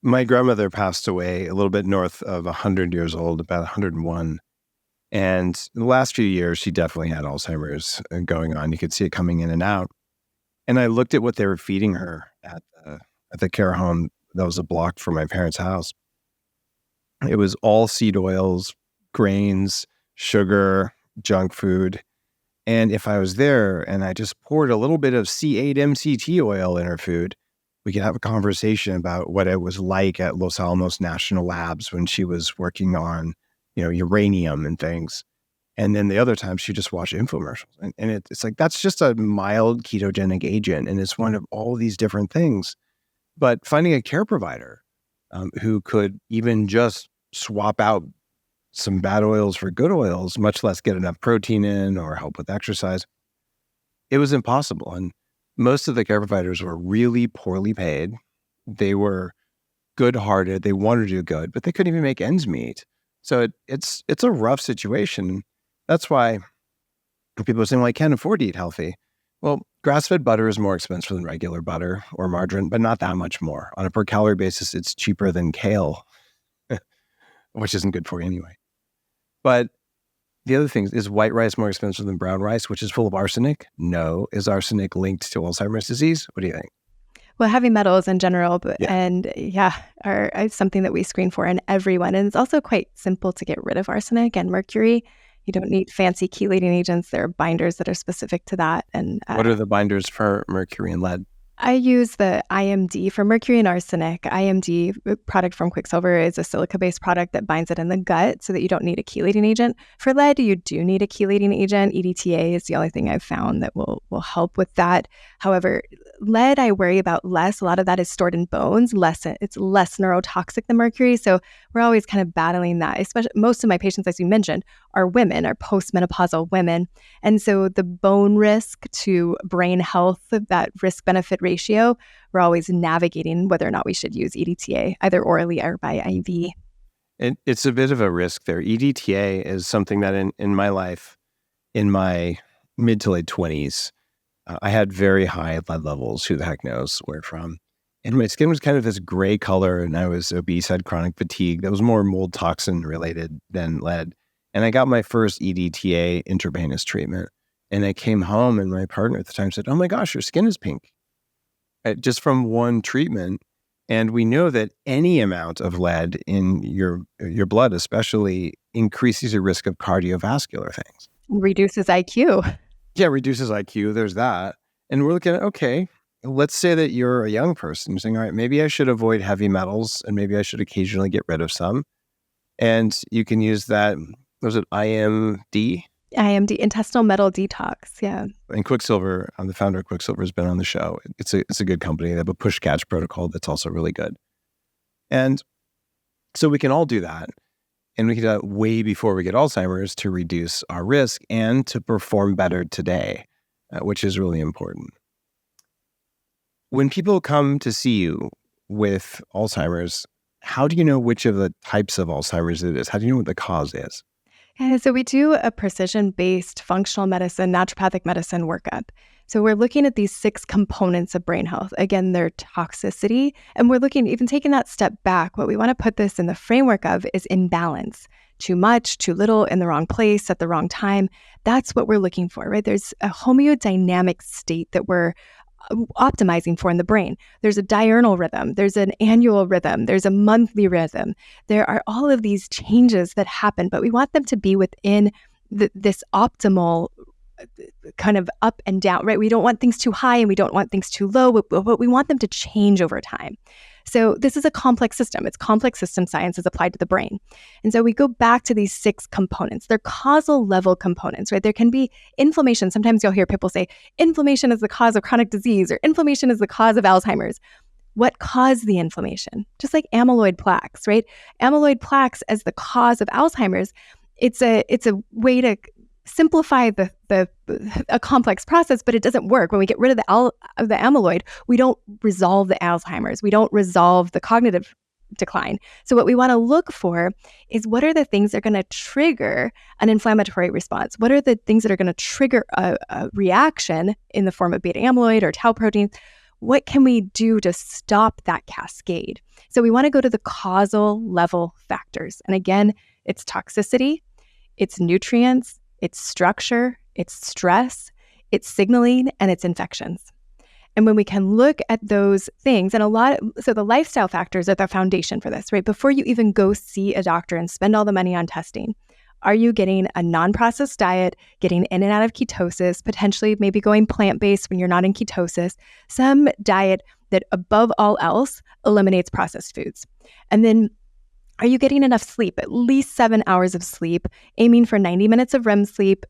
My grandmother passed away a little bit north of 100 years old, about 101. And in the last few years, she definitely had Alzheimer's going on. You could see it coming in and out. And I looked at what they were feeding her at the care home that was a block from my parents' house. It was all seed oils, grains, sugar, junk food. And if I was there and I just poured a little bit of C8 MCT oil in her food, we could have a conversation about what it was like at Los Alamos National Labs when she was working on, uranium and things. And then the other time she just watched infomercials. And it's like, that's just a mild ketogenic agent. And it's one of all these different things. But finding a care provider who could even just swap out some bad oils for good oils, much less get enough protein in or help with exercise, it was impossible. And most of the care providers were really poorly paid. They were good-hearted. They wanted to do good, but they couldn't even make ends meet. So it's a rough situation. That's why people are saying, well, I can't afford to eat healthy. Well, grass-fed butter is more expensive than regular butter or margarine, but not that much more. On a per-calorie basis, it's cheaper than kale, which isn't good for you anyway. But the other thing is white rice more expensive than brown rice, which is full of arsenic? No. Is arsenic linked to Alzheimer's disease? What do you think? Well, heavy metals in general, Yeah. are something that we screen for in everyone. And it's also quite simple to get rid of arsenic and mercury. You don't need fancy chelating agents. There are binders that are specific to that. And what are the binders for mercury and lead? I use the IMD for mercury and arsenic. IMD product from Quicksilver is a silica-based product that binds it in the gut so that you don't need a chelating agent. For lead, you do need a chelating agent. EDTA is the only thing I've found that will help with that. However, lead I worry about less. A lot of that is stored in bones. It's less neurotoxic than mercury. So we're always kind of battling that. Especially most of my patients, as you mentioned, are women, are postmenopausal women. And so the bone risk to brain health, that risk-benefit ratio, we're always navigating whether or not we should use EDTA, either orally or by IV. It's a bit of a risk there. EDTA is something that in my life, in my mid to late 20s, I had very high lead levels. Who the heck knows where from? And my skin was kind of this gray color, and I was obese, had chronic fatigue. That was more mold toxin related than lead. And I got my first EDTA intravenous treatment. And I came home, and my partner at the time said, "Oh my gosh, your skin is pink." Just from one treatment. And we know that any amount of lead in your blood especially increases your risk of cardiovascular things. Reduces IQ. Yeah, reduces IQ. There's that. And we're looking at, okay, let's say that you're a young person. You're saying, all right, maybe I should avoid heavy metals and maybe I should occasionally get rid of some. And you can use that, was it IMD? IMD, intestinal metal detox, yeah. And Quicksilver, the founder of Quicksilver, has been on the show. It's a good company. They have a push-catch protocol that's also really good. And so we can all do that. And we can do that way before we get Alzheimer's to reduce our risk and to perform better today, which is really important. When people come to see you with Alzheimer's, how do you know which of the types of Alzheimer's it is? How do you know what the cause is? Yeah, so we do a precision-based functional medicine, naturopathic medicine workup. So we're looking at these 6 components of brain health. Again, their toxicity. And we're looking, even taking that step back, what we want to put this in the framework of is imbalance. Too much, too little, in the wrong place, at the wrong time. That's what we're looking for, right? There's a homeodynamic state that we're optimizing for in the brain. There's a diurnal rhythm, there's an annual rhythm, there's a monthly rhythm. There are all of these changes that happen, but we want them to be within this optimal kind of up and down, right? We don't want things too high and we don't want things too low, but we want them to change over time. So this is a complex system. It's complex system science as applied to the brain. And so we go back to these 6 components. They're causal level components, right? There can be inflammation. Sometimes you'll hear people say, inflammation is the cause of chronic disease or inflammation is the cause of Alzheimer's. What caused the inflammation? Just like amyloid plaques, right? Amyloid plaques as the cause of Alzheimer's, it's a way to simplify a complex process, but it doesn't work. When we get rid of the amyloid, we don't resolve the Alzheimer's. We don't resolve the cognitive decline. So what we want to look for is what are the things that are going to trigger an inflammatory response? What are the things that are going to trigger a reaction in the form of beta amyloid or tau protein? what can we do to stop that cascade? So we want to go to the causal level factors. And again, it's toxicity, it's nutrients, it's structure, it's stress, it's signaling, and it's infections. And when we can look at those things, and so the lifestyle factors are the foundation for this, right? Before you even go see a doctor and spend all the money on testing, are you getting a non-processed diet, getting in and out of ketosis, potentially maybe going plant-based when you're not in ketosis, some diet that above all else eliminates processed foods? And then are you getting enough sleep, at least 7 hours of sleep, aiming for 90 minutes of REM sleep,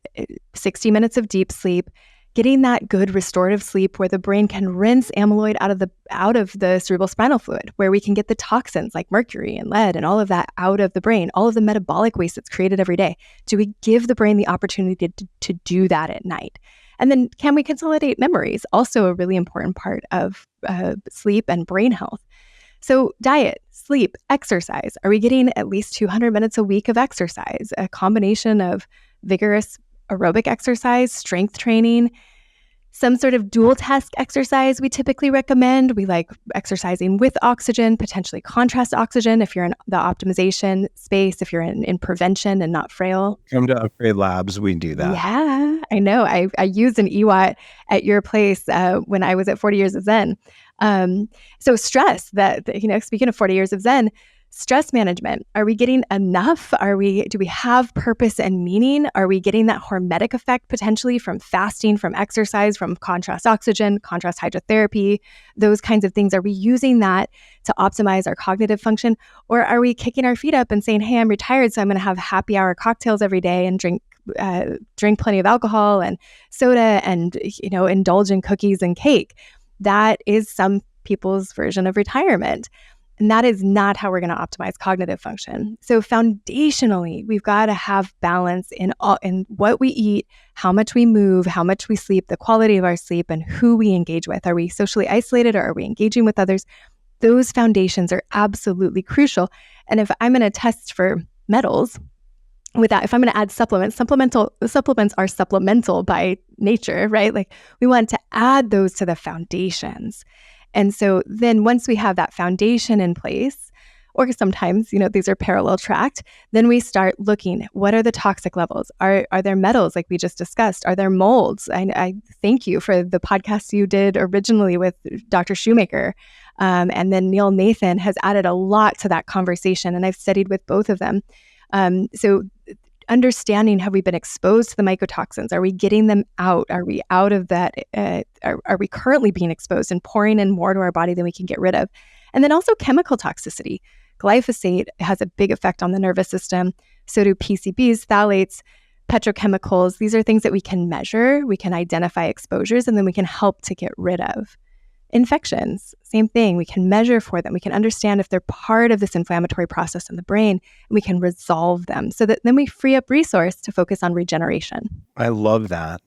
60 minutes of deep sleep, getting that good restorative sleep where the brain can rinse amyloid out of the cerebral spinal fluid, where we can get the toxins like mercury and lead and all of that out of the brain, all of the metabolic waste that's created every day. Do we give the brain the opportunity to do that at night? And then can we consolidate memories? Also a really important part of sleep and brain health. So diet, sleep, exercise. Are we getting at least 200 minutes a week of exercise? A combination of vigorous aerobic exercise, strength training, some sort of dual task exercise we typically recommend. We like exercising with oxygen, potentially contrast oxygen if you're in the optimization space, if you're in prevention and not frail. Come to Upgrade Labs, we do that. Yeah, I know. I used an EWAT at your place when I was at 40 Years of Zen. So stress, speaking of 40 Years of Zen, stress management. Are we getting enough? Do we have purpose and meaning? Are we getting that hormetic effect potentially from fasting, from exercise, from contrast oxygen, contrast hydrotherapy, those kinds of things? Are we using that to optimize our cognitive function? Or are we kicking our feet up and saying, hey, I'm retired, so I'm going to have happy hour cocktails every day and drink plenty of alcohol and soda and, indulge in cookies and cake? That is some people's version of retirement. And that is not how we're going to optimize cognitive function. So foundationally, we've got to have balance in what we eat, how much we move, how much we sleep, the quality of our sleep, and who we engage with. Are we socially isolated or are we engaging with others? Those foundations are absolutely crucial. And if I'm going to test for metals, with that, if I'm going to add supplements are supplemental by nature, right? Like we want to add those to the foundations. And so then once we have that foundation in place, or sometimes, these are parallel tracked, then we start looking, what are the toxic levels? Are there metals like we just discussed? Are there molds? I thank you for the podcast you did originally with Dr. Shoemaker. And then Neil Nathan has added a lot to that conversation, and I've studied with both of them. So understanding, have we been exposed to the mycotoxins? Are we getting them out? Are we out of that? Are we currently being exposed and pouring in more to our body than we can get rid of? And then also chemical toxicity. Glyphosate has a big effect on the nervous system. So do PCBs, phthalates, petrochemicals. These are things that we can measure. We can identify exposures, and then we can help to get rid of. Infections, same thing. We can measure for them. We can understand if they're part of this inflammatory process in the brain, and we can resolve them so that then we free up resource to focus on regeneration. I love that.